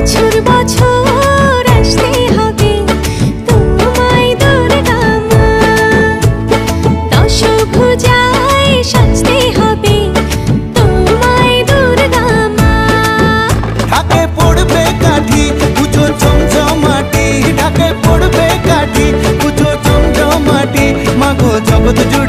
বছর বছর আসতে হবে তোমায় দুর্গা মা, দশভুজায় সাজতে হবে তোমায় দুর্গা মা। ঢাকে পড়বে কাঠি পুজো জমজমাটি, ঢাকে পড়বে কাঠি পুজো জমজমাটি, মাগো জগৎ জুড়ে